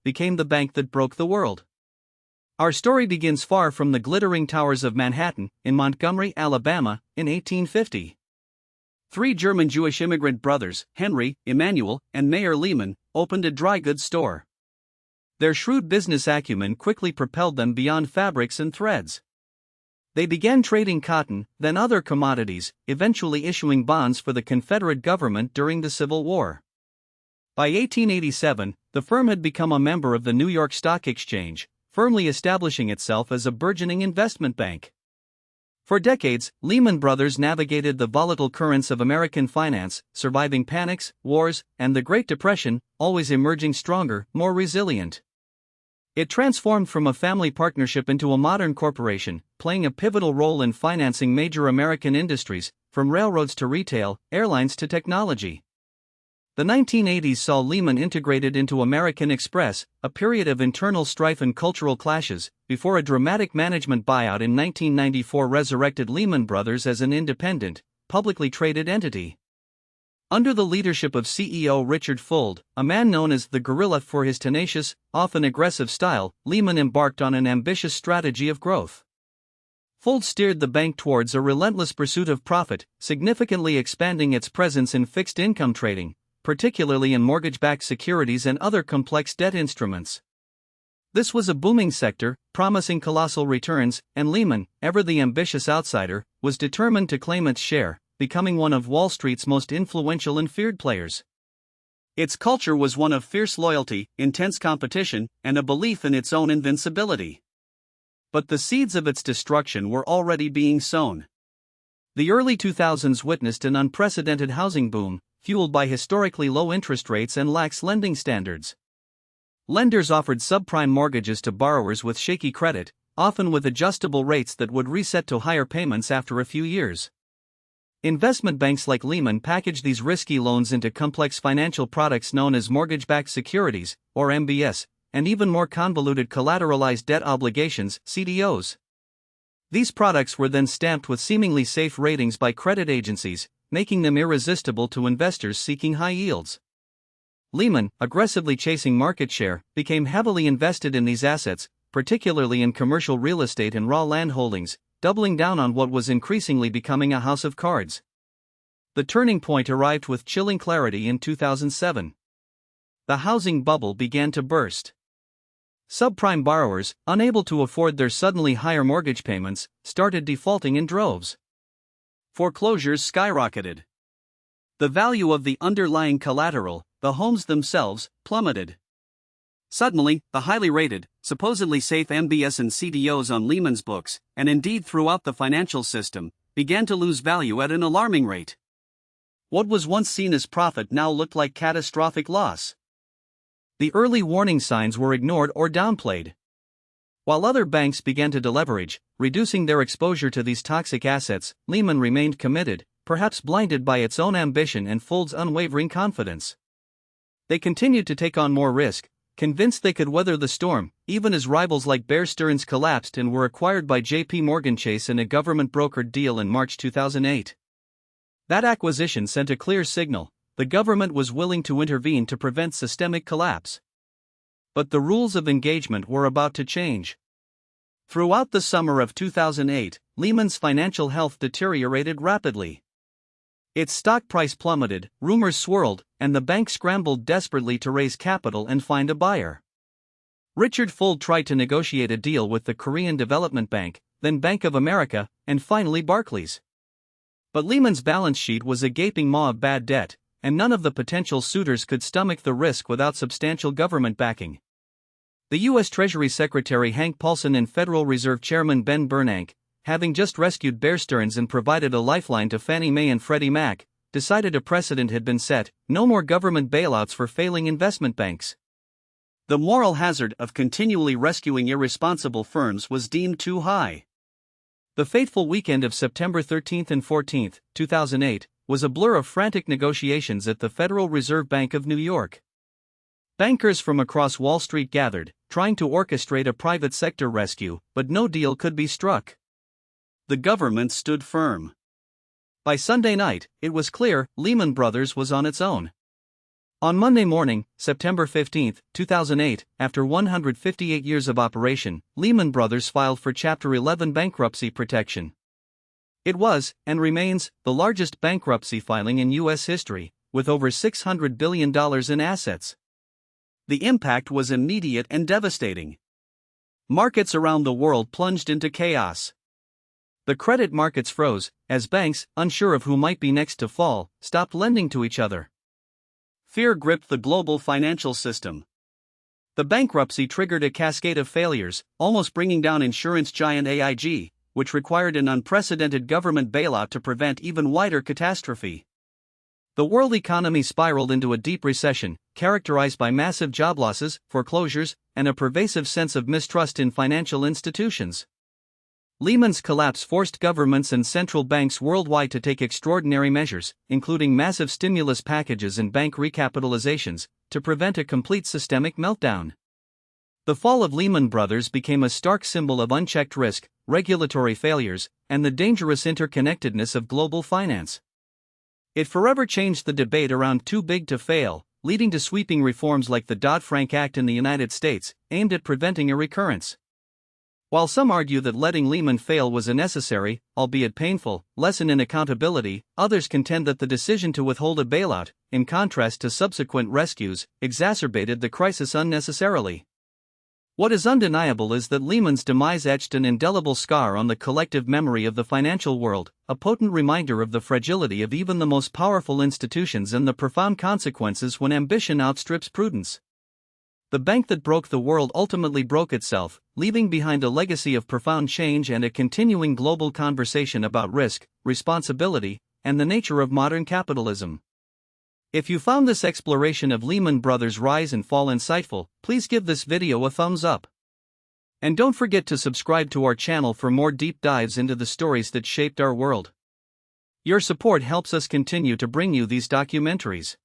became the bank that broke the world. Our story begins far from the glittering towers of Manhattan, in Montgomery, Alabama, in 1850. Three German Jewish immigrant brothers, Henry, Emanuel, and Mayer Lehman, opened a dry goods store. Their shrewd business acumen quickly propelled them beyond fabrics and threads. They began trading cotton, then other commodities, eventually issuing bonds for the Confederate government during the Civil War. By 1887, the firm had become a member of the New York Stock Exchange, firmly establishing itself as a burgeoning investment bank. For decades, Lehman Brothers navigated the volatile currents of American finance, surviving panics, wars, and the Great Depression, always emerging stronger, more resilient. It transformed from a family partnership into a modern corporation, playing a pivotal role in financing major American industries, from railroads to retail, airlines to technology. The 1980s saw Lehman integrated into American Express, a period of internal strife and cultural clashes, before a dramatic management buyout in 1994 resurrected Lehman Brothers as an independent, publicly traded entity. Under the leadership of CEO Richard Fuld, a man known as the Gorilla for his tenacious, often aggressive style, Lehman embarked on an ambitious strategy of growth. Fuld steered the bank towards a relentless pursuit of profit, significantly expanding its presence in fixed income trading, particularly in mortgage-backed securities and other complex debt instruments. This was a booming sector, promising colossal returns, and Lehman, ever the ambitious outsider, was determined to claim its share, becoming one of Wall Street's most influential and feared players. Its culture was one of fierce loyalty, intense competition, and a belief in its own invincibility. But the seeds of its destruction were already being sown. The early 2000s witnessed an unprecedented housing boom, fueled by historically low interest rates and lax lending standards. Lenders offered subprime mortgages to borrowers with shaky credit, often with adjustable rates that would reset to higher payments after a few years. Investment banks like Lehman packaged these risky loans into complex financial products known as mortgage-backed securities, or MBS, and even more convoluted collateralized debt obligations, CDOs. These products were then stamped with seemingly safe ratings by credit agencies, making them irresistible to investors seeking high yields. Lehman, aggressively chasing market share, became heavily invested in these assets, particularly in commercial real estate and raw land holdings, doubling down on what was increasingly becoming a house of cards. The turning point arrived with chilling clarity in 2007. The housing bubble began to burst. Subprime borrowers, unable to afford their suddenly higher mortgage payments, started defaulting in droves. Foreclosures skyrocketed. The value of the underlying collateral, the homes themselves, plummeted. Suddenly, the highly rated, supposedly safe MBS and CDOs on Lehman's books, and indeed throughout the financial system, began to lose value at an alarming rate. What was once seen as profit now looked like catastrophic loss. The early warning signs were ignored or downplayed. While other banks began to deleverage, reducing their exposure to these toxic assets, Lehman remained committed, perhaps blinded by its own ambition and Fuld's unwavering confidence. They continued to take on more risk, convinced they could weather the storm, even as rivals like Bear Stearns collapsed and were acquired by J.P. Morgan Chase in a government-brokered deal in March 2008. That acquisition sent a clear signal: the government was willing to intervene to prevent systemic collapse. But the rules of engagement were about to change. Throughout the summer of 2008, Lehman's financial health deteriorated rapidly. Its stock price plummeted, rumors swirled, and the bank scrambled desperately to raise capital and find a buyer. Richard Fuld tried to negotiate a deal with the Korean Development Bank, then Bank of America, and finally Barclays. But Lehman's balance sheet was a gaping maw of bad debt, and none of the potential suitors could stomach the risk without substantial government backing. The U.S. Treasury Secretary Hank Paulson and Federal Reserve Chairman Ben Bernanke, having just rescued Bear Stearns and provided a lifeline to Fannie Mae and Freddie Mac, decided a precedent had been set: no more government bailouts for failing investment banks. The moral hazard of continually rescuing irresponsible firms was deemed too high. The fateful weekend of September 13 and 14, 2008, was a blur of frantic negotiations at the Federal Reserve Bank of New York. Bankers from across Wall Street gathered, trying to orchestrate a private sector rescue, but no deal could be struck. The government stood firm. By Sunday night, it was clear Lehman Brothers was on its own. On Monday morning, September 15, 2008, after 158 years of operation, Lehman Brothers filed for Chapter 11 bankruptcy protection. It was, and remains, the largest bankruptcy filing in U.S. history, with over $600 billion in assets. The impact was immediate and devastating. Markets around the world plunged into chaos. The credit markets froze, as banks, unsure of who might be next to fall, stopped lending to each other. Fear gripped the global financial system. The bankruptcy triggered a cascade of failures, almost bringing down insurance giant AIG, which required an unprecedented government bailout to prevent even wider catastrophe. The world economy spiraled into a deep recession, characterized by massive job losses, foreclosures, and a pervasive sense of mistrust in financial institutions. Lehman's collapse forced governments and central banks worldwide to take extraordinary measures, including massive stimulus packages and bank recapitalizations, to prevent a complete systemic meltdown. The fall of Lehman Brothers became a stark symbol of unchecked risk, regulatory failures, and the dangerous interconnectedness of global finance. It forever changed the debate around too big to fail, leading to sweeping reforms like the Dodd-Frank Act in the United States, aimed at preventing a recurrence. While some argue that letting Lehman fail was a necessary, albeit painful, lesson in accountability, others contend that the decision to withhold a bailout, in contrast to subsequent rescues, exacerbated the crisis unnecessarily. What is undeniable is that Lehman's demise etched an indelible scar on the collective memory of the financial world, a potent reminder of the fragility of even the most powerful institutions and the profound consequences when ambition outstrips prudence. The bank that broke the world ultimately broke itself, leaving behind a legacy of profound change and a continuing global conversation about risk, responsibility, and the nature of modern capitalism. If you found this exploration of Lehman Brothers' rise and fall insightful, please give this video a thumbs up. And don't forget to subscribe to our channel for more deep dives into the stories that shaped our world. Your support helps us continue to bring you these documentaries.